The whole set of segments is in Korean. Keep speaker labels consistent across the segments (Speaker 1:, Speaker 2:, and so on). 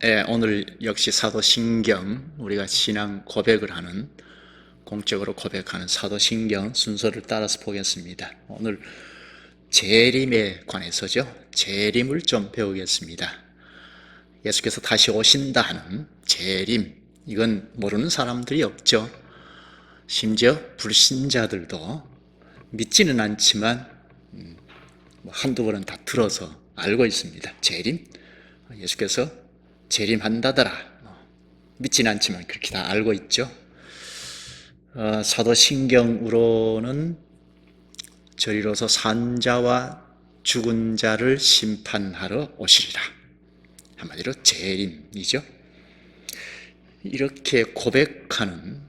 Speaker 1: 오늘 역시 사도신경, 우리가 신앙 고백을 하는, 공적으로 고백하는 사도신경 순서를 따라서 보겠습니다. 오늘 재림에 관해서죠. 재림을 좀 배우겠습니다. 예수께서 다시 오신다 하는 재림, 이건 모르는 사람들이 없죠. 심지어 불신자들도 믿지는 않지만 한두 번은 다 들어서 알고 있습니다. 재림, 예수께서 재림한다더라. 믿지는 않지만 그렇게 다 알고 있죠. 사도신경으로는 저리로서 산자와 죽은 자를 심판하러 오시리라. 한마디로 재림이죠. 이렇게 고백하는,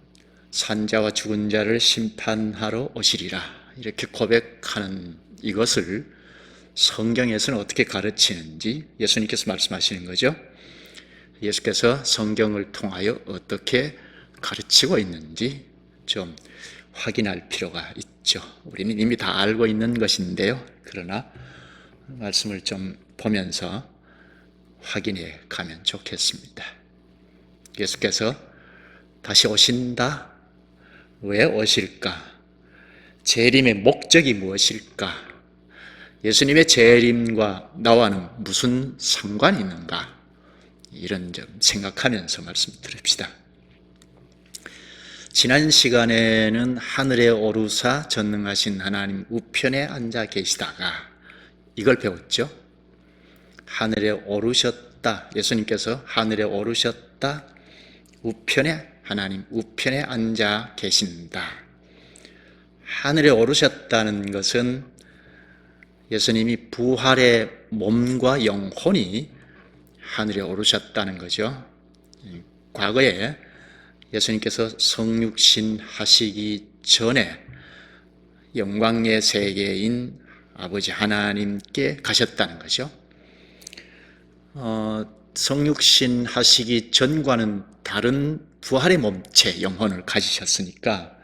Speaker 1: 산자와 죽은 자를 심판하러 오시리라, 이렇게 고백하는 이것을 성경에서는 어떻게 가르치는지 예수님께서 말씀하시는 거죠. 예수께서 성경을 통하여 어떻게 가르치고 있는지 좀 확인할 필요가 있죠. 우리는 이미 다 알고 있는 것인데요. 그러나 말씀을 좀 보면서 확인해 가면 좋겠습니다. 예수께서 다시 오신다. 왜 오실까? 재림의 목적이 무엇일까? 예수님의 재림과 나와는 무슨 상관이 있는가? 이런 점 생각하면서 말씀 드립시다. 지난 시간에는 하늘에 오르사 전능하신 하나님 우편에 앉아 계시다가 이걸 배웠죠. 하늘에 오르셨다. 예수님께서 하늘에 오르셨다. 우편에, 하나님 우편에 앉아 계신다. 하늘에 오르셨다는 것은 예수님이 부활의 몸과 영혼이 하늘에 오르셨다는 거죠. 과거에 예수님께서 성육신 하시기 전에 영광의 세계인 아버지 하나님께 가셨다는 거죠. 성육신 하시기 전과는 다른 부활의 몸체, 영혼을 가지셨으니까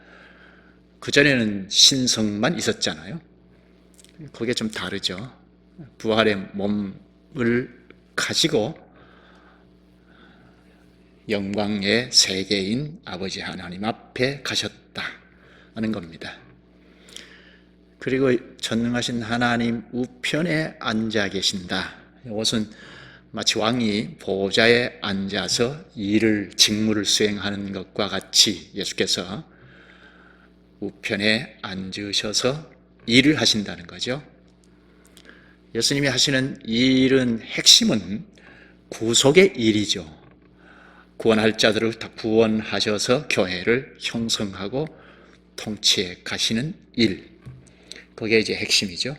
Speaker 1: 그전에는 신성만 있었잖아요. 그게 좀 다르죠. 부활의 몸을 가지고 영광의 세계인 아버지 하나님 앞에 가셨다 하는 겁니다. 그리고 전능하신 하나님 우편에 앉아 계신다. 이것은 마치 왕이 보좌에 앉아서 직무를 수행하는 것과 같이 예수께서 우편에 앉으셔서 일을 하신다는 거죠. 예수님이 하시는 일은 핵심은 구속의 일이죠. 구원할 자들을 다 구원하셔서 교회를 형성하고 통치해 가시는 일, 그게 이제 핵심이죠.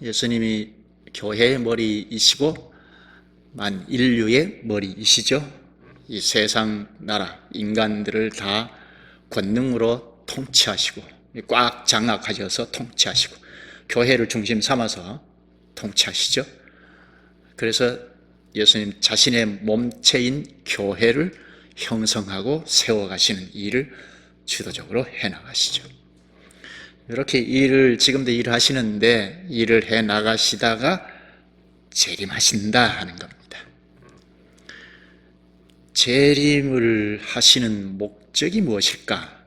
Speaker 1: 예수님이 교회의 머리이시고 만 인류의 머리이시죠. 이 세상 나라 인간들을 다 권능으로 통치하시고 꽉 장악하셔서 통치하시고 교회를 중심 삼아서 통치하시죠. 그래서 예수님 자신의 몸체인 교회를 형성하고 세워가시는 일을 주도적으로 해나가시죠. 이렇게 지금도 일을 하시는데 일을 해나가시다가 재림하신다 하는 겁니다. 재림을 하시는 목적이 무엇일까?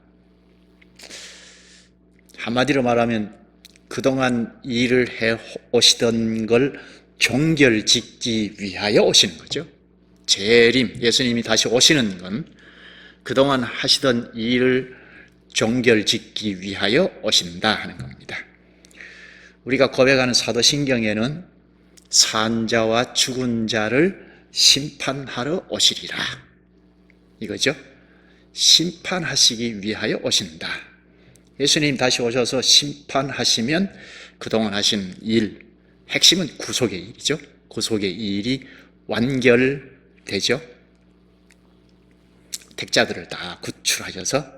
Speaker 1: 한마디로 말하면 그동안 일을 해오시던 걸 종결짓기 위하여 오시는 거죠. 재림, 예수님이 다시 오시는 건 그동안 하시던 일을 종결짓기 위하여 오신다 하는 겁니다. 우리가 고백하는 사도신경에는 산자와 죽은 자를 심판하러 오시리라, 이거죠. 심판하시기 위하여 오신다. 예수님 다시 오셔서 심판하시면 그동안 하신 일, 핵심은 구속의 일이죠. 구속의 일이 완결되죠. 택자들을 다 구출하셔서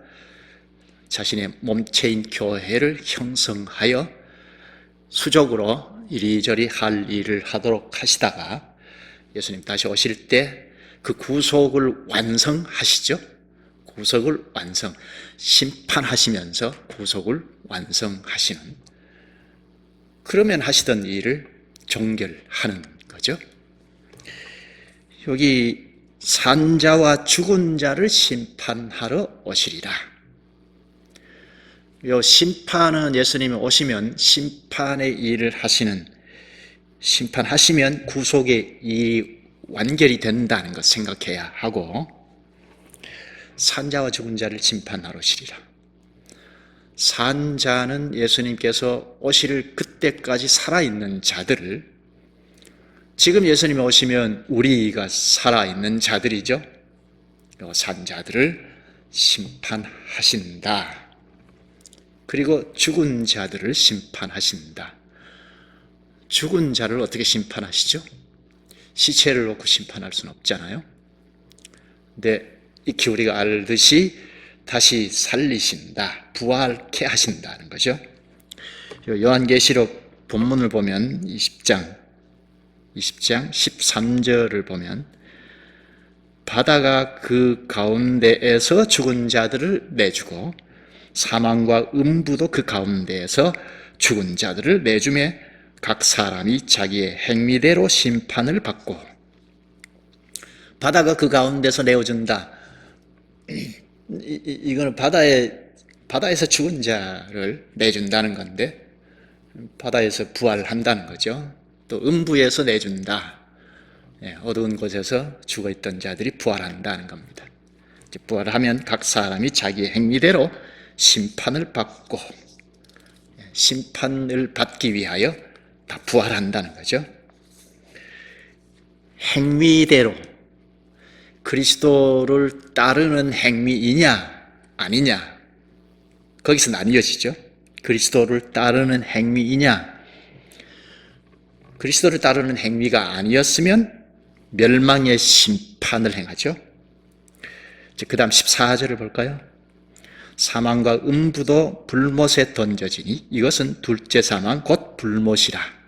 Speaker 1: 자신의 몸체인 교회를 형성하여 수적으로 이리저리 할 일을 하도록 하시다가 예수님 다시 오실 때 그 구속을 완성하시죠. 구속을 심판하시면서 구속을 완성하시는, 그러면 하시던 일을 종결하는 거죠. 여기 산자와 죽은 자를 심판하러 오시리라. 요 심판은 예수님이 오시면 심판의 일을 하시는, 심판하시면 구속의 일이 완결이 된다는 것 생각해야 하고, 산자와 죽은 자를 심판하러 오시리라. 산자는 예수님께서 오실 그때까지 살아있는 자들을, 지금 예수님이 오시면 우리가 살아있는 자들이죠. 산자들을 심판하신다. 그리고 죽은 자들을 심판하신다. 죽은 자를 어떻게 심판하시죠? 시체를 놓고 심판할 수는 없잖아요. 근데 익히 우리가 알듯이 다시 살리신다, 부활케 하신다는 거죠. 요한계시록 본문을 보면 20장 13절을 보면 바다가 그 가운데에서 죽은 자들을 내주고 사망과 음부도 그 가운데에서 죽은 자들을 내주매 각 사람이 자기의 행위대로 심판을 받고, 바다가 그 가운데서 내어준다. 이거는 바다에서 죽은 자를 내준다는 건데, 바다에서 부활한다는 거죠. 또 음부에서 내준다. 어두운 곳에서 죽어있던 자들이 부활한다는 겁니다. 부활하면 각 사람이 자기의 행위대로 심판을 받고, 심판을 받기 위하여 다 부활한다는 거죠. 행위대로, 그리스도를 따르는 행위이냐 아니냐, 거기서 나뉘어지죠. 그리스도를 따르는 행위이냐, 그리스도를 따르는 행위가 아니었으면 멸망의 심판을 행하죠. 그 다음 14절을 볼까요? 사망과 음부도 불못에 던져지니 이것은 둘째 사망 곧 불못이라.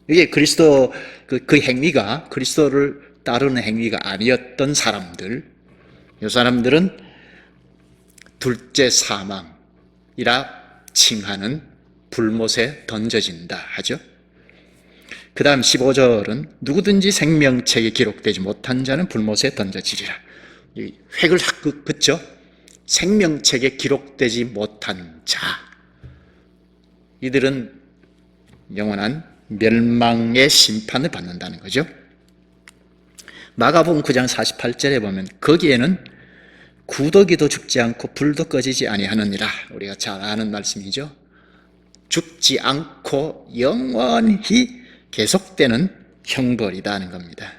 Speaker 1: 이게 그리스도 그 행위가 그리스도를 따르는 행위가 아니었던 사람들, 이 사람들은 둘째 사망이라 칭하는 불못에 던져진다 하죠. 그 다음 15절은 누구든지 생명책에 기록되지 못한 자는 불못에 던져지리라. 획을 확 긋죠. 생명책에 기록되지 못한 자, 이들은 영원한 멸망의 심판을 받는다는 거죠. 마가복음 9장 48절에 보면 거기에는 구더기도 죽지 않고 불도 꺼지지 아니하느니라. 우리가 잘 아는 말씀이죠. 죽지 않고 영원히 계속되는 형벌이라는 겁니다.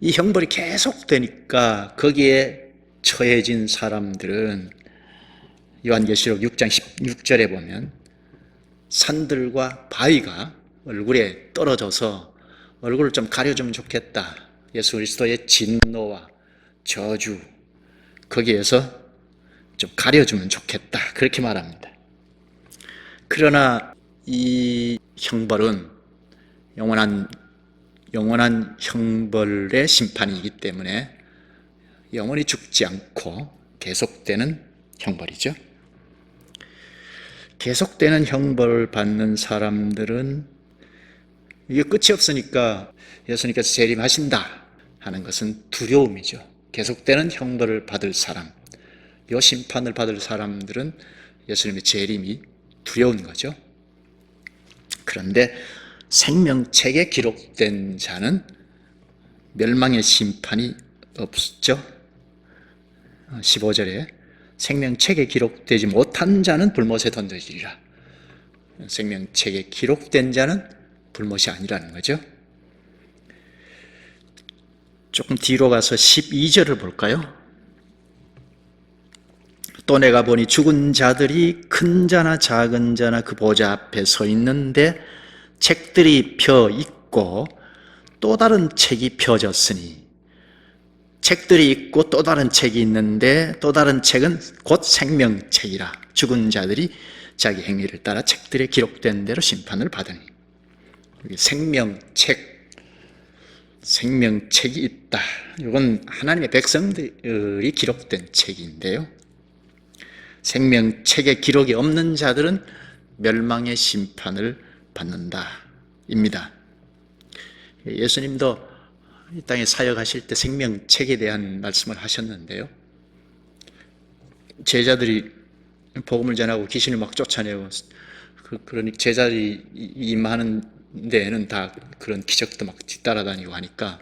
Speaker 1: 이 형벌이 계속되니까 거기에 처해진 사람들은 요한계시록 6장 16절에 보면 산들과 바위가 얼굴에 떨어져서 얼굴을 좀 가려주면 좋겠다. 예수 그리스도의 진노와 저주, 거기에서 좀 가려주면 좋겠다. 그렇게 말합니다. 그러나 이 형벌은 영원한 형벌의 심판이기 때문에 영원히 죽지 않고 계속되는 형벌이죠. 계속되는 형벌을 받는 사람들은 이게 끝이 없으니까 예수님께서 재림하신다 하는 것은 두려움이죠. 계속되는 형벌을 받을 사람, 이 심판을 받을 사람들은 예수님의 재림이 두려운 거죠. 그런데 생명책에 기록된 자는 멸망의 심판이 없죠. 15절에 생명책에 기록되지 못한 자는 불못에 던져지리라. 생명책에 기록된 자는 불못이 아니라는 거죠. 조금 뒤로 가서 12절을 볼까요? 또 내가 보니 죽은 자들이 큰 자나 작은 자나 그 보좌 앞에 서 있는데 책들이 펴 있고 또 다른 책이 펴졌으니, 책들이 있고 또 다른 책이 있는데 또 다른 책은 곧 생명책이라. 죽은 자들이 자기 행위를 따라 책들에 기록된 대로 심판을 받으니. 생명책이 있다. 이건 하나님의 백성들이 기록된 책인데요. 생명책에 기록이 없는 자들은 멸망의 심판을 받는다 입니다. 예수님도 이 땅에 사역하실 때 생명책에 대한 말씀을 하셨는데요. 제자들이 복음을 전하고 귀신을 막 쫓아내고 그러니 제자들이 임하는 데에는 다 그런 기적도 막 뒤따라다니고 하니까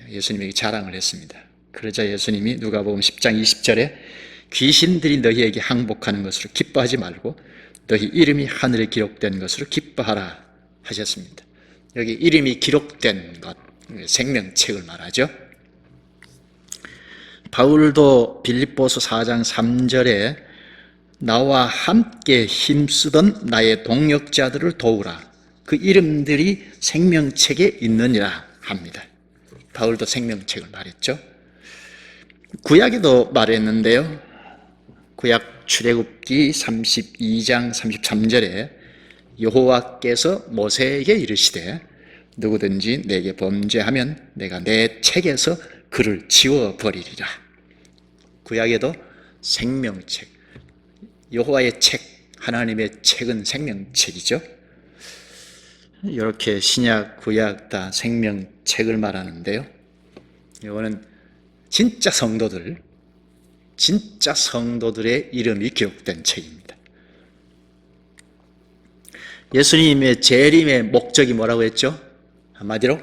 Speaker 1: 예수님에게 자랑을 했습니다. 그러자 예수님이 누가복음 10장 20절에 귀신들이 너희에게 항복하는 것으로 기뻐하지 말고 너희 이름이 하늘에 기록된 것으로 기뻐하라 하셨습니다. 여기 이름이 기록된 것, 생명책을 말하죠. 바울도 빌립보서 4장 3절에 나와 함께 힘쓰던 나의 동역자들을 도우라. 그 이름들이 생명책에 있느니라 합니다. 바울도 생명책을 말했죠. 구약에도 말했는데요. 구약 출애굽기 32장 33절에 여호와께서 모세에게 이르시되 누구든지 내게 범죄하면 내가 내 책에서 그를 지워버리리라. 구약에도 생명책, 여호와의 책, 하나님의 책은 생명책이죠. 이렇게 신약, 구약 다 생명책을 말하는데요. 이거는 진짜 성도들의 이름이 기록된 책입니다. 예수님의 재림의 목적이 뭐라고 했죠? 한마디로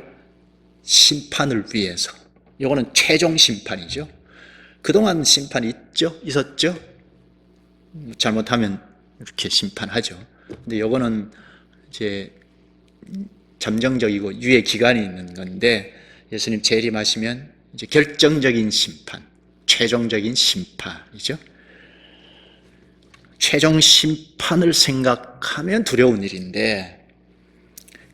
Speaker 1: 심판을 위해서. 이거는 최종 심판이죠. 그동안 심판이 있었죠? 잘못하면 이렇게 심판하죠. 근데 이거는 이제 잠정적이고 유예 기간이 있는 건데 예수님 재림하시면 이제 결정적인 심판, 최종적인 심판이죠. 최종 심판을 생각하면 두려운 일인데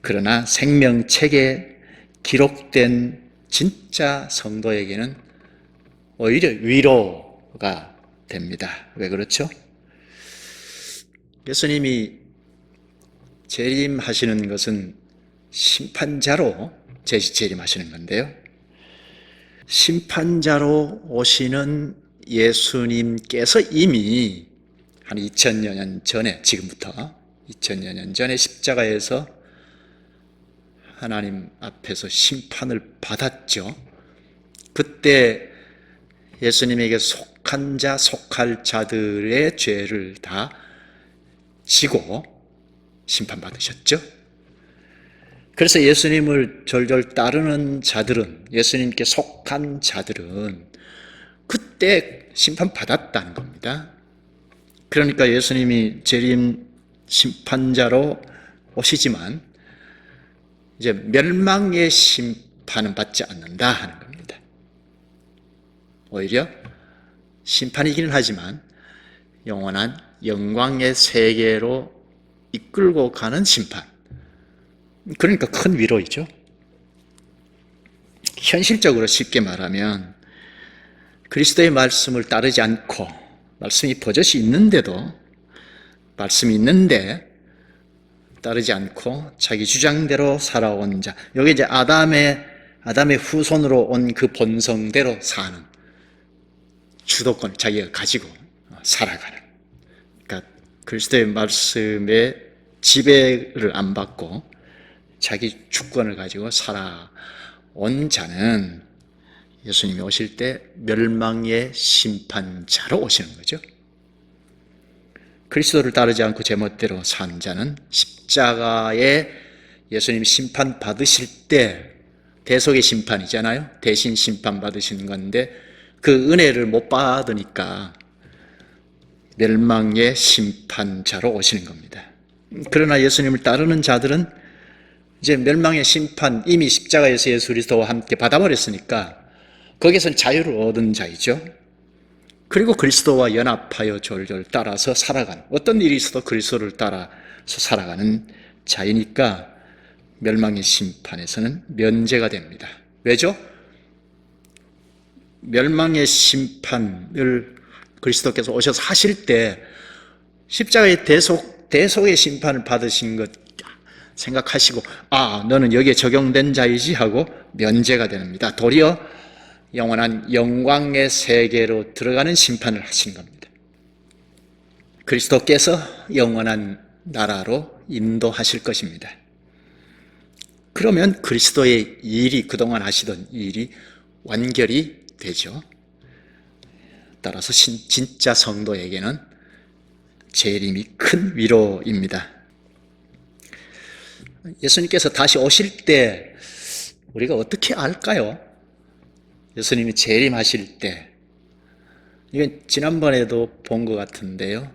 Speaker 1: 그러나 생명책에 기록된 진짜 성도에게는 오히려 위로가 됩니다. 왜 그렇죠? 예수님이 재림하시는 것은 심판자로 재림하시는 건데요. 심판자로 오시는 예수님께서 이미 한 2000여 년 전에, 지금부터 2000여 년 전에 십자가에서 하나님 앞에서 심판을 받았죠. 그때 예수님에게 속한 자, 속할 자들의 죄를 다 지고 심판받으셨죠. 그래서 예수님을 졸졸 따르는 자들은, 예수님께 속한 자들은 그때 심판받았다는 겁니다. 그러니까 예수님이 재림 심판자로 오시지만 이제 멸망의 심판은 받지 않는다 하는 겁니다. 오히려 심판이기는 하지만 영원한 영광의 세계로 이끌고 가는 심판. 그러니까 큰 위로이죠. 현실적으로 쉽게 말하면 그리스도의 말씀을 따르지 않고 말씀이 버젓이 있는데도 말씀이 있는데 따르지 않고 자기 주장대로 살아온 자, 여기 이제 아담의 후손으로 온 그 본성대로 사는 주도권을 자기가 가지고 살아가는, 그러니까 그리스도의 말씀에 지배를 안 받고 자기 주권을 가지고 살아온 자는 예수님이 오실 때 멸망의 심판자로 오시는 거죠. 그리스도를 따르지 않고 제멋대로 산 자는 십자가에 예수님이 심판 받으실 때 대속의 심판이잖아요. 대신 심판 받으시는 건데 그 은혜를 못 받으니까 멸망의 심판자로 오시는 겁니다. 그러나 예수님을 따르는 자들은 이제 멸망의 심판 이미 십자가에서 예수 그리스도와 함께 받아버렸으니까 거기에서는 자유를 얻은 자이죠. 그리고 그리스도와 연합하여 졸졸 따라서 살아가는, 어떤 일이 있어도 그리스도를 따라서 살아가는 자이니까 멸망의 심판에서는 면제가 됩니다. 왜죠? 멸망의 심판을 그리스도께서 오셔서 하실 때 십자가의 대속의 심판을 받으신 것 생각하시고, 아, 너는 여기에 적용된 자이지 하고 면제가 됩니다. 도리어 영원한 영광의 세계로 들어가는 심판을 하신 겁니다. 그리스도께서 영원한 나라로 인도하실 것입니다. 그러면 그리스도의 일이, 그동안 하시던 일이 완결이 되죠. 따라서 진짜 성도에게는 재림이 큰 위로입니다. 예수님께서 다시 오실 때 우리가 어떻게 알까요? 예수님이 재림하실 때, 이건 지난번에도 본 것 같은데요.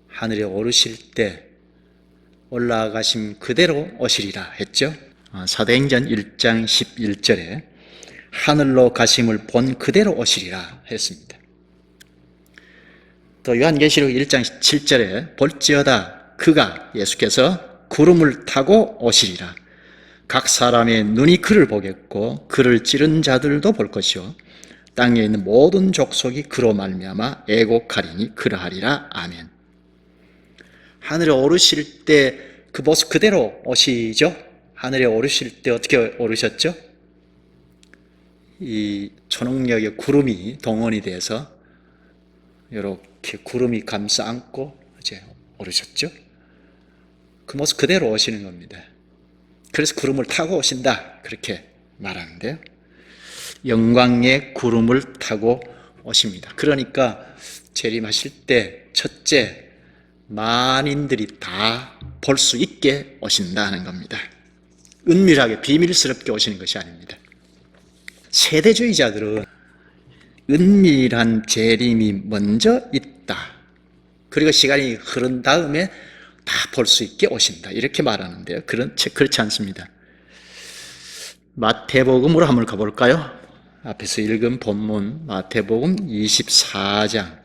Speaker 1: 하늘에 오르실 때 올라가심 그대로 오시리라 했죠. 사도행전 1장 11절에 하늘로 가심을 본 그대로 오시리라 했습니다. 또 요한계시록 1장 7절에 볼지어다 그가, 예수께서 구름을 타고 오시리라. 각 사람의 눈이 그를 보겠고 그를 찌른 자들도 볼 것이요 땅에 있는 모든 족속이 그로 말미암아 애곡하리니 그러하리라. 아멘. 하늘에 오르실 때 그 모습 그대로 오시죠. 하늘에 오르실 때 어떻게 오르셨죠? 이 초능력의 구름이 동원이 돼서 이렇게 구름이 감싸 안고 이제 오르셨죠. 그 모습 그대로 오시는 겁니다. 그래서 구름을 타고 오신다, 그렇게 말하는데요. 영광의 구름을 타고 오십니다. 그러니까 재림하실 때 첫째, 만인들이 다 볼 수 있게 오신다는 겁니다. 은밀하게 비밀스럽게 오시는 것이 아닙니다. 세대주의자들은 은밀한 재림이 먼저 있다, 그리고 시간이 흐른 다음에 다 볼 수 있게 오신다, 이렇게 말하는데요. 그렇지 않습니다. 마태복음으로 한번 가볼까요? 앞에서 읽은 본문 마태복음 24장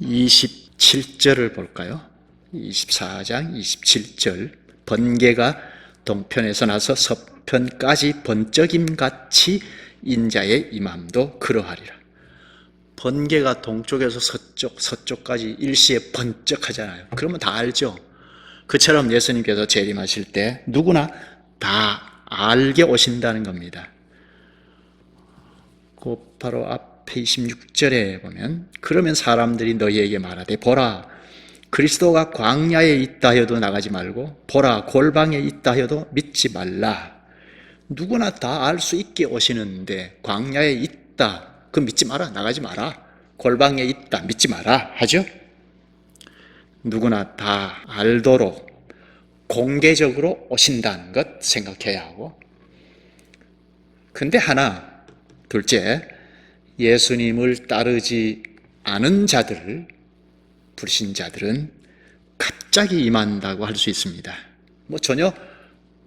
Speaker 1: 27절을 볼까요? 24장 27절. 번개가 동편에서 나서 서편까지 번쩍임같이 인자의 임함도 그러하리라. 번개가 동쪽에서 서쪽까지 일시에 번쩍하잖아요. 그러면 다 알죠. 그처럼 예수님께서 재림하실 때 누구나 다 알게 오신다는 겁니다. 그 바로 앞에 26절에 보면, 그러면 사람들이 너희에게 말하되 보라 그리스도가 광야에 있다 하여도 나가지 말고 보라 골방에 있다 하여도 믿지 말라. 누구나 다 알 수 있게 오시는데 광야에 있다, 그 믿지 마라, 나가지 마라. 골방에 있다, 믿지 마라 하죠. 누구나 다 알도록 공개적으로 오신다는 것 생각해야 하고, 근데 하나, 둘째, 예수님을 따르지 않은 자들, 불신자들은 갑자기 임한다고 할 수 있습니다. 전혀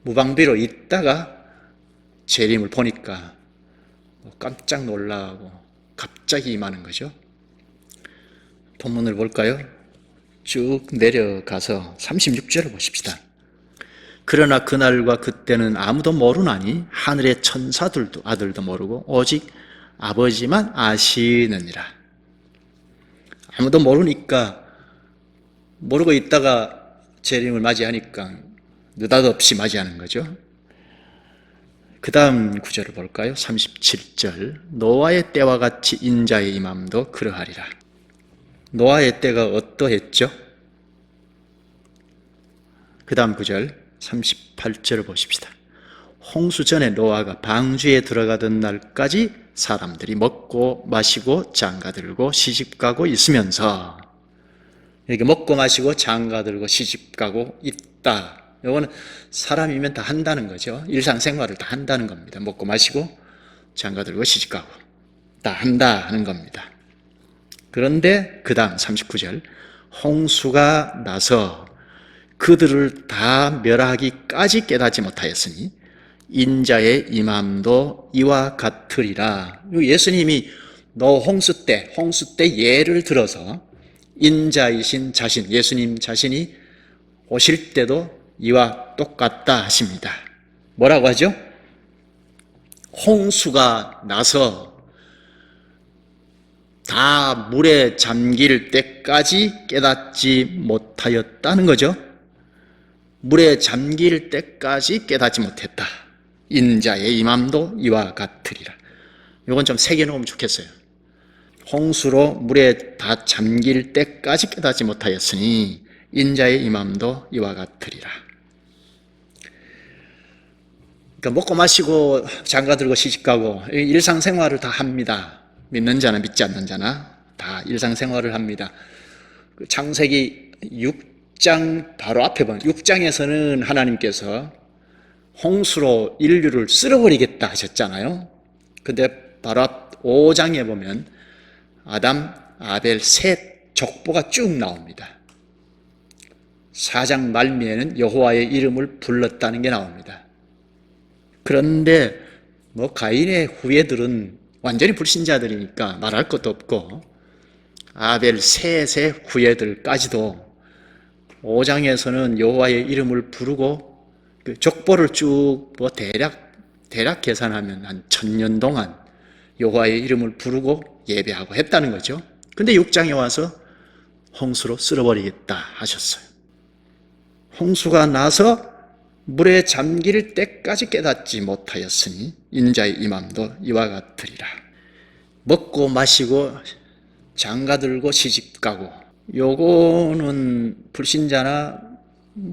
Speaker 1: 무방비로 있다가 재림을 보니까 깜짝 놀라고 갑자기 임하는 거죠. 본문을 볼까요? 쭉 내려가서 36절을 보십시다. 그러나 그날과 그때는 아무도 모르나니 하늘의 천사들도 아들도 모르고 오직 아버지만 아시느니라. 아무도 모르니까, 모르고 있다가 재림을 맞이하니까 느닷없이 맞이하는 거죠. 그 다음 구절을 볼까요? 37절. 노아의 때와 같이 인자의 임함도 그러하리라. 노아의 때가 어떠했죠? 그 다음 구절 38절을 보십시다. 홍수 전에 노아가 방주에 들어가던 날까지 사람들이 먹고 마시고 장가들고 시집가고 있으면서, 이렇게 먹고 마시고 장가들고 시집가고 있다, 이거는 사람이면 다 한다는 거죠. 일상생활을 다 한다는 겁니다. 먹고 마시고 장가들고 시집가고 다 한다 하는 겁니다. 그런데 그 다음 39절. 홍수가 나서 그들을 다 멸하기까지 깨닫지 못하였으니 인자의 임함도 이와 같으리라. 예수님이 홍수 때 예를 들어서 인자이신 자신, 예수님 자신이 오실 때도 이와 똑같다 하십니다. 뭐라고 하죠? 홍수가 나서 다 물에 잠길 때까지 깨닫지 못하였다는 거죠. 물에 잠길 때까지 깨닫지 못했다. 인자의 임함도 이와 같으리라. 이건 좀 새겨놓으면 좋겠어요. 홍수로 물에 다 잠길 때까지 깨닫지 못하였으니 인자의 임함도 이와 같으리라. 그러니까 먹고 마시고 장가 들고 시집가고 일상생활을 다 합니다. 믿는 자나 믿지 않는 자나 다 일상생활을 합니다. 창세기 6장 바로 앞에 보면 6장에서는 하나님께서 홍수로 인류를 쓸어버리겠다 하셨잖아요. 근데 바로 앞 5장에 보면 아담, 아벨, 셋 족보가 쭉 나옵니다. 4장 말미에는 여호와의 이름을 불렀다는 게 나옵니다. 그런데 가인의 후예들은 완전히 불신자들이니까 말할 것도 없고 아벨, 셋의 후예들까지도 5장에서는 여호와의 이름을 부르고 그 족보를 쭉 대략 계산하면 한 1000년 동안 여호와의 이름을 부르고 예배하고 했다는 거죠. 근데 6장에 와서 홍수로 쓸어버리겠다 하셨어요. 홍수가 나서 물에 잠길 때까지 깨닫지 못하였으니 인자의 임함도 이와 같으리라. 먹고 마시고 장가들고 시집가고 요거는 불신자나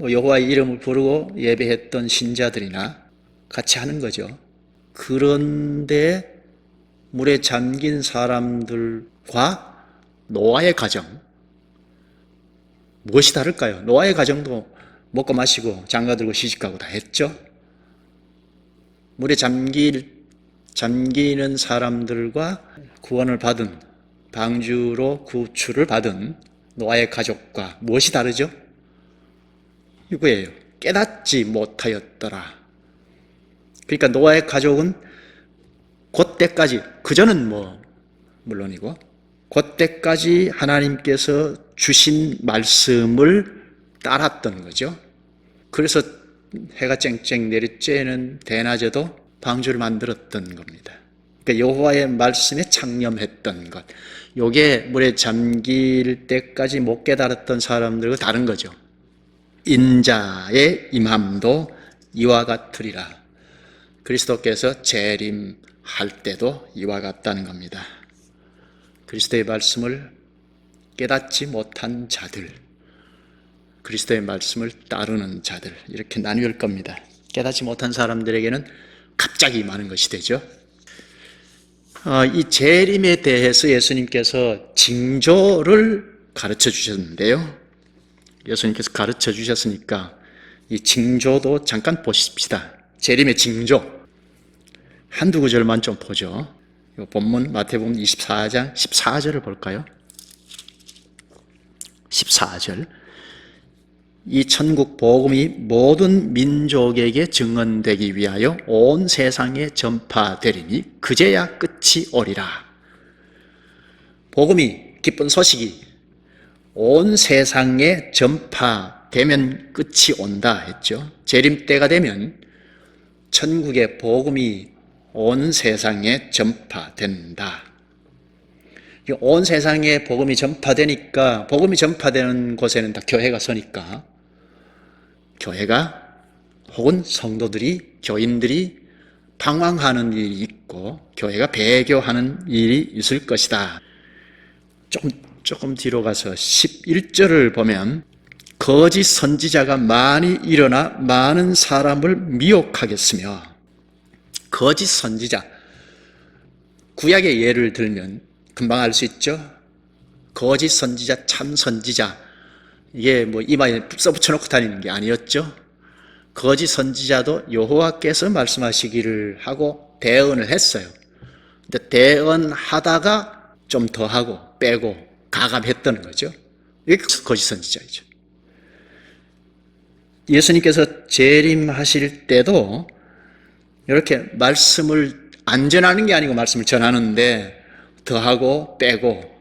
Speaker 1: 여호와의 이름을 부르고 예배했던 신자들이나 같이 하는 거죠. 그런데 물에 잠긴 사람들과 노아의 가정 무엇이 다를까요? 노아의 가정도 먹고 마시고 장가들고 시집가고 다 했죠. 물에 잠기는 사람들과 구원을 받은 방주로 구출을 받은 노아의 가족과 무엇이 다르죠? 이거예요. 깨닫지 못하였더라. 그러니까 노아의 가족은 그때까지, 그전은 물론이고 그때까지 하나님께서 주신 말씀을 따랐던 거죠. 그래서 해가 쨍쨍 내릴 쬐는 대낮에도 방주를 만들었던 겁니다. 그러니까 여호와의 말씀에 창념했던 것. 요게 물에 잠길 때까지 못 깨달았던 사람들과 다른 거죠. 인자의 임함도 이와 같으리라. 그리스도께서 재림할 때도 이와 같다는 겁니다. 그리스도의 말씀을 깨닫지 못한 자들, 그리스도의 말씀을 따르는 자들, 이렇게 나뉠 겁니다. 깨닫지 못한 사람들에게는 갑자기 임하는 것이 되죠. 이 재림에 대해서 예수님께서 징조를 가르쳐 주셨는데요. 예수님께서 가르쳐 주셨으니까 이 징조도 잠깐 보십시다. 재림의 징조 한두 구절만 좀 보죠. 본문 마태복음 24장 14절을 볼까요? 14절. 이 천국 복음이 모든 민족에게 증언되기 위하여 온 세상에 전파되리니 그제야 끝이 오리라. 복음이, 기쁜 소식이 온 세상에 전파되면 끝이 온다 했죠. 재림 때가 되면 천국의 복음이 온 세상에 전파된다. 온 세상에 복음이 전파되니까, 복음이 전파되는 곳에는 다 교회가 서니까 교회가 혹은 성도들이, 교인들이 방황하는 일이 있고 교회가 배교하는 일이 있을 것이다. 조금 뒤로 가서 11절을 보면 거짓 선지자가 많이 일어나 많은 사람을 미혹하겠으며, 거짓 선지자, 구약의 예를 들면 금방 알 수 있죠. 거짓 선지자, 참 선지자, 이게 이마에 써붙여놓고 다니는 게 아니었죠. 거짓 선지자도 여호와께서 말씀하시기를 하고 대언을 했어요. 근데 대언하다가 좀 더 하고 빼고 가감했던 거죠. 이게 거짓 선지자이죠. 예수님께서 재림하실 때도 이렇게 말씀을 안 전하는 게 아니고 말씀을 전하는데 더하고 빼고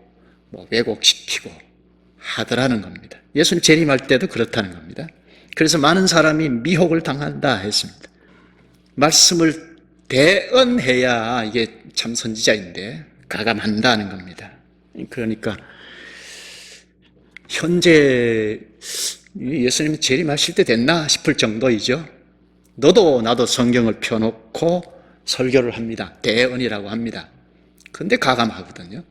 Speaker 1: 왜곡시키고 하더라는 겁니다. 예수님 재림할 때도 그렇다는 겁니다. 그래서 많은 사람이 미혹을 당한다 했습니다. 말씀을 대언해야 이게 참 선지자인데 가감한다는 겁니다. 그러니까 현재 예수님이 재림하실 때 됐나 싶을 정도이죠. 너도 나도 성경을 펴놓고 설교를 합니다. 대언이라고 합니다. 근데 가감하거든요.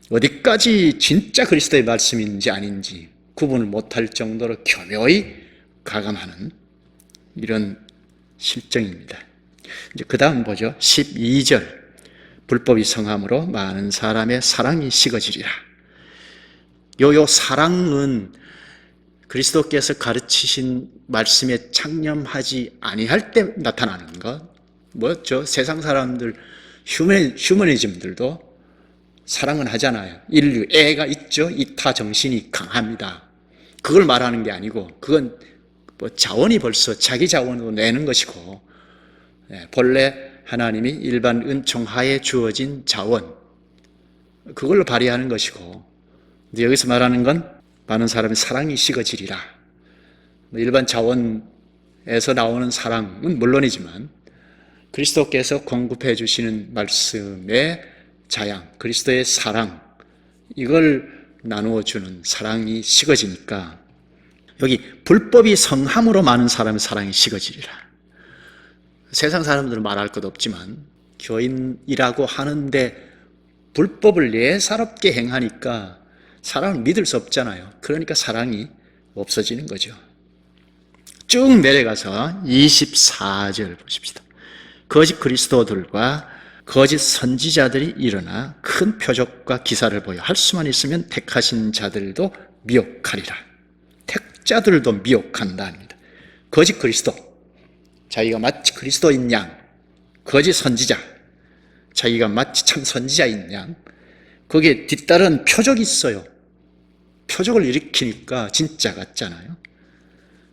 Speaker 1: 어디까지 진짜 그리스도의 말씀인지 아닌지 구분을 못할 정도로 교묘히 가감하는 이런 실정입니다. 이제 그 다음 보죠. 12절. 불법이 성함으로 많은 사람의 사랑이 식어지리라. 요 사랑은 그리스도께서 가르치신 말씀에 창념하지 아니할 때 나타나는 것. 뭐죠? 세상 사람들, 휴머니즘들도 사랑은 하잖아요. 인류, 애가 있죠? 이타 정신이 강합니다. 그걸 말하는 게 아니고, 그건 뭐 자원이 벌써 자기 자원으로 내는 것이고, 본래 하나님이 일반 은총하에 주어진 자원, 그걸로 발휘하는 것이고, 여기서 말하는 건 많은 사람의 사랑이 식어지리라. 일반 자원에서 나오는 사랑은 물론이지만 그리스도께서 공급해 주시는 말씀의 자양, 그리스도의 사랑, 이걸 나누어 주는 사랑이 식어지니까 여기 불법이 성함으로 많은 사람의 사랑이 식어지리라. 세상 사람들은 말할 것 없지만 교인이라고 하는데 불법을 예사롭게 행하니까 사랑을 믿을 수 없잖아요. 그러니까 사랑이 없어지는 거죠. 쭉 내려가서 24절 보십시다. 거짓 그리스도들과 거짓 선지자들이 일어나 큰 표적과 기사를 보여 할 수만 있으면 택하신 자들도 미혹하리라. 택자들도 미혹한다 합니다. 거짓 그리스도, 자기가 마치 그리스도인 양, 거짓 선지자, 자기가 마치 참 선지자인 양, 거기에 뒤따른 표적이 있어요. 표적을 일으키니까 진짜 같잖아요.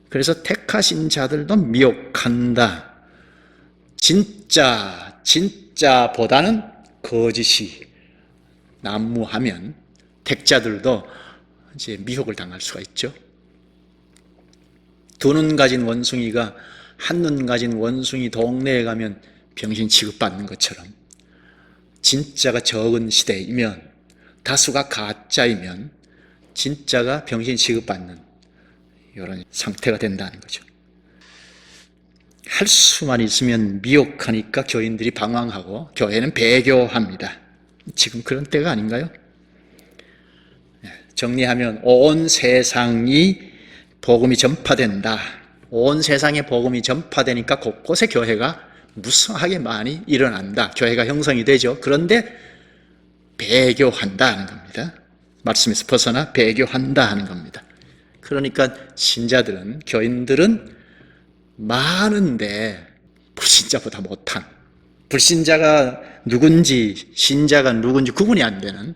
Speaker 1: 그래서 택하신 자들도 미혹한다. 진짜보다는 거짓이 난무하면 택자들도 이제 미혹을 당할 수가 있죠. 두 눈 가진 원숭이가 한 눈 가진 원숭이 동네에 가면 병신 취급받는 것처럼 진짜가 적은 시대이면, 다수가 가짜이면 진짜가 병신 취급받는 이런 상태가 된다는 거죠. 할 수만 있으면 미혹하니까 교인들이 방황하고 교회는 배교합니다. 지금 그런 때가 아닌가요? 정리하면 온 세상이 복음이 전파된다. 온 세상에 복음이 전파되니까 곳곳에 교회가 무수하게 많이 일어난다. 교회가 형성이 되죠. 그런데 배교한다 하는 겁니다. 말씀에서 벗어나 배교한다 하는 겁니다. 그러니까 신자들은, 교인들은 많은데 불신자보다 못한, 불신자가 누군지 신자가 누군지 구분이 안 되는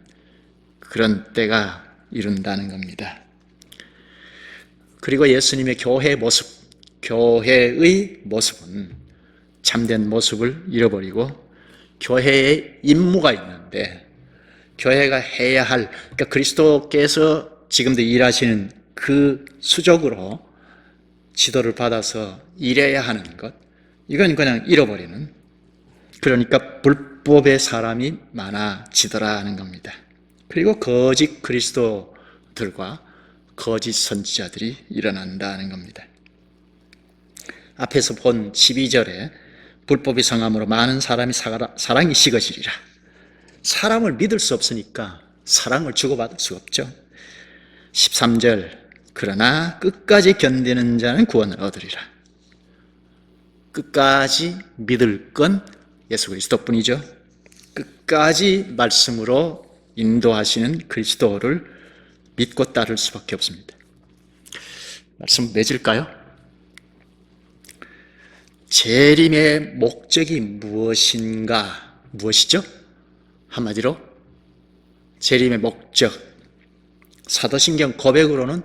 Speaker 1: 그런 때가 이른다는 겁니다. 그리고 예수님의 교회의 모습은 참된 모습을 잃어버리고 교회의 임무가 있는데, 교회가 해야 할, 그러니까 그리스도께서 지금도 일하시는 그 수족으로 지도를 받아서 일해야 하는 것, 이건 그냥 잃어버리는, 그러니까 불법의 사람이 많아지더라 하는 겁니다. 그리고 거짓 그리스도들과 거짓 선지자들이 일어난다는 겁니다. 앞에서 본 12절에 불법이 성함으로 많은 사람이 사랑이 식어지리라. 사람을 믿을 수 없으니까 사랑을 주고받을 수 없죠. 13절, 그러나 끝까지 견디는 자는 구원을 얻으리라. 끝까지 믿을 건 예수 그리스도뿐이죠. 끝까지 말씀으로 인도하시는 그리스도를 믿고 따를 수밖에 없습니다. 말씀 맺을까요? 재림의 목적이 무엇인가? 무엇이죠? 한마디로 재림의 목적, 사도신경 고백으로는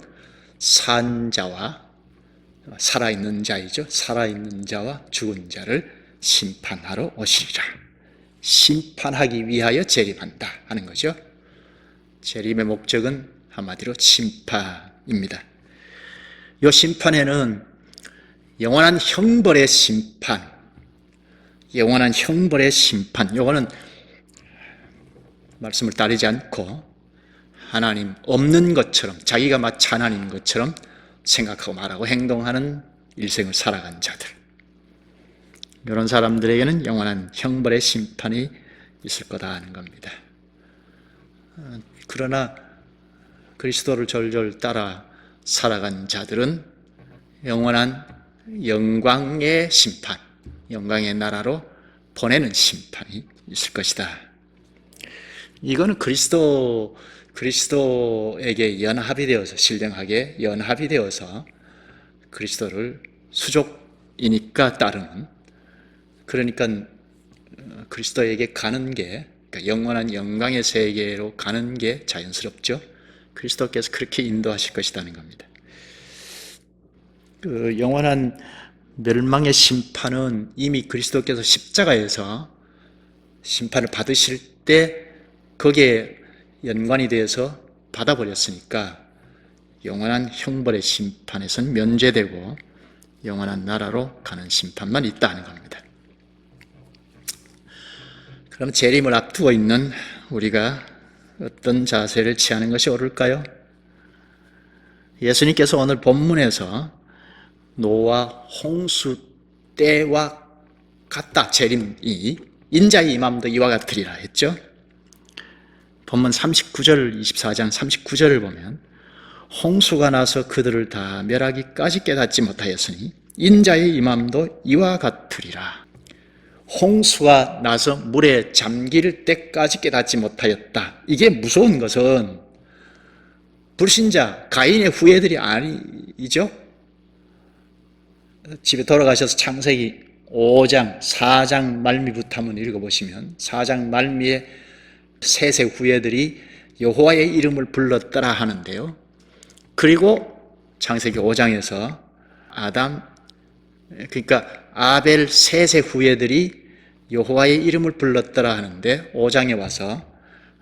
Speaker 1: 산 자와 살아있는 자이죠. 살아있는 자와 죽은 자를 심판하러 오시리라. 심판하기 위하여 재림한다 하는 거죠. 재림의 목적은 한마디로 심판입니다. 이 심판에는 영원한 형벌의 심판, 요거는 말씀을 따르지 않고 하나님 없는 것처럼, 자기가 마치 하나님인 것처럼 생각하고 말하고 행동하는 일생을 살아간 자들, 이런 사람들에게는 영원한 형벌의 심판이 있을 거다 하는 겁니다. 그러나 그리스도를 졸졸 따라 살아간 자들은 영원한 영광의 심판, 영광의 나라로 보내는 심판이 있을 것이다. 이거는 그리스도에게 연합이 되어서, 신령하게 연합이 되어서 그리스도를 수족이니까 따르는, 그러니까 그리스도에게 가는 게, 그러니까 영원한 영광의 세계로 가는 게 자연스럽죠. 그리스도께서 그렇게 인도하실 것이라는 겁니다. 그 영원한 멸망의 심판은 이미 그리스도께서 십자가에서 심판을 받으실 때 거기에 연관이 되어서 받아버렸으니까 영원한 형벌의 심판에서는 면제되고 영원한 나라로 가는 심판만 있다는 겁니다. 그럼 재림을 앞두고 있는 우리가 어떤 자세를 취하는 것이 옳을까요? 예수님께서 오늘 본문에서 노아 홍수 때와 같다, 재림이 인자의 임함도 이와 같으리라 했죠. 본문 39절, 24장 39절을 보면 홍수가 나서 그들을 다 멸하기까지 깨닫지 못하였으니 인자의 임함도 이와 같으리라. 홍수가 나서 물에 잠길 때까지 깨닫지 못하였다. 이게 무서운 것은 불신자 가인의 후예들이 아니죠. 집에 돌아가셔서 창세기 5장 4장 말미부터 한번 읽어보시면 4장 말미에 셋의 후예들이 여호와의 이름을 불렀더라 하는데요. 그리고 창세기 5장에서 그러니까 아벨 셋의 후예들이 여호와의 이름을 불렀더라 하는데 5장에 와서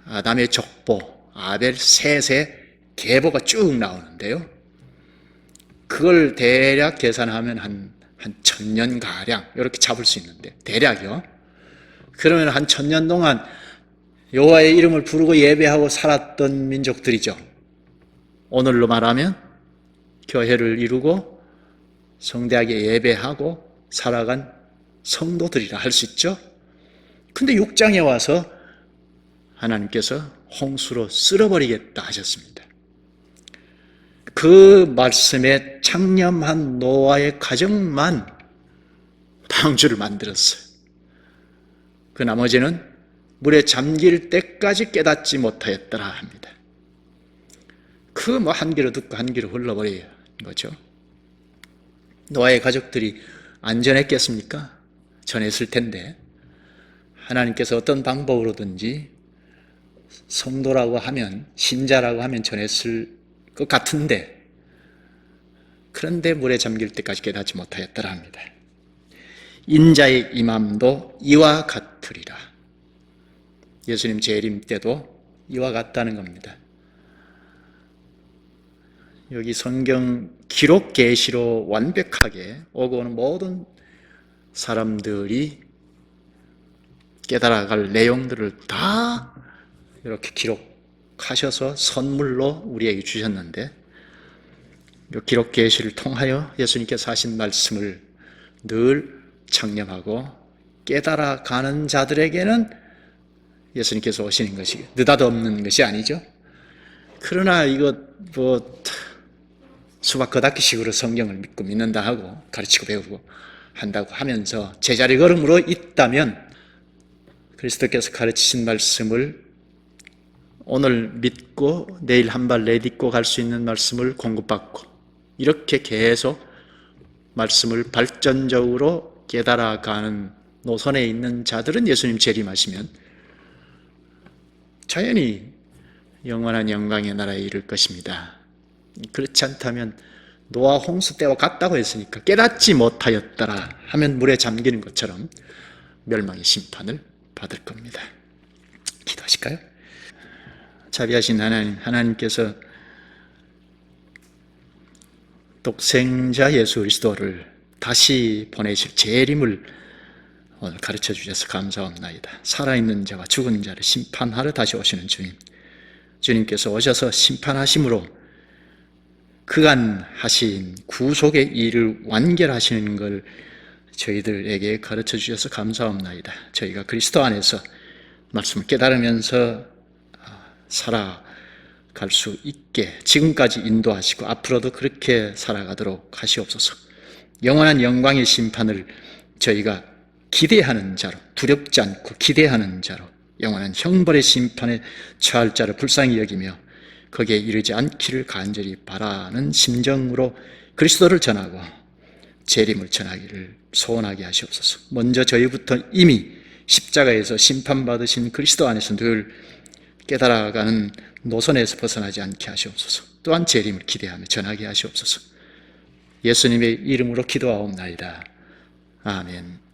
Speaker 1: 아담의 족보 아벨 셋의 계보가 쭉 나오는데요. 그걸 대략 계산하면 한 1000년가량 이렇게 잡을 수 있는데, 대략이요. 그러면 한 1000년 동안 여호와의 이름을 부르고 예배하고 살았던 민족들이죠. 오늘로 말하면 교회를 이루고 성대하게 예배하고 살아간 성도들이라 할 수 있죠. 근데 6장에 와서 하나님께서 홍수로 쓸어버리겠다 하셨습니다. 그 말씀에 창념한 노아의 가정만 방주를 만들었어요. 그 나머지는 물에 잠길 때까지 깨닫지 못하였더라 합니다. 그 한 귀로 듣고 한 귀로 흘러버린 거죠. 노아의 가족들이 안전했겠습니까? 전했을 텐데 하나님께서 어떤 방법으로든지 성도라고 하면, 신자라고 하면 전했을 것 같은데, 그런데 물에 잠길 때까지 깨닫지 못하였더라 합니다. 인자의 임함도 이와 같으리라. 예수님 재림 때도 이와 같다는 겁니다. 여기 성경 기록 계시로 완벽하게 오고 오는 모든 사람들이 깨달아갈 내용들을 다 이렇게 기록하셔서 선물로 우리에게 주셨는데, 이 기록 계시를 통하여 예수님께서 하신 말씀을 늘 창념하고 깨달아가는 자들에게는 예수님께서 오시는 것이 느닷없는 것이 아니죠. 그러나 이거 수박 겉핥기식으로 성경을 믿고 믿는다 하고 가르치고 배우고 한다고 하면서 제자리 걸음으로 있다면 그리스도께서 가르치신 말씀을 오늘 믿고 내일 한 발 내딛고 갈 수 있는 말씀을 공급받고 이렇게 계속 말씀을 발전적으로 깨달아가는 노선에 있는 자들은 예수님 재림하시면 자연히 영원한 영광의 나라에 이를 것입니다. 그렇지 않다면 노아 홍수 때와 같다고 했으니까 깨닫지 못하였더라 하면 물에 잠기는 것처럼 멸망의 심판을 받을 겁니다. 기도하실까요? 자비하신 하나님께서 독생자 예수 그리스도를 다시 보내실 재림을 오늘 가르쳐 주셔서 감사합니다. 살아있는 자와 죽은 자를 심판하러 다시 오시는 주님께서 오셔서 심판하심으로 그간 하신 구속의 일을 완결하시는 걸 저희들에게 가르쳐 주셔서 감사합니다. 저희가 그리스도 안에서 말씀을 깨달으면서 살아갈 수 있게 지금까지 인도하시고 앞으로도 그렇게 살아가도록 하시옵소서. 영원한 영광의 심판을 저희가 기대하는 자로, 두렵지 않고 기대하는 자로, 영원한 형벌의 심판에 처할 자를 불쌍히 여기며 거기에 이르지 않기를 간절히 바라는 심정으로 그리스도를 전하고 재림을 전하기를 소원하게 하시옵소서. 먼저 저희부터 이미 십자가에서 심판받으신 그리스도 안에서 늘 깨달아가는 노선에서 벗어나지 않게 하시옵소서. 또한 재림을 기대하며 전하게 하시옵소서. 예수님의 이름으로 기도하옵나이다. 아멘.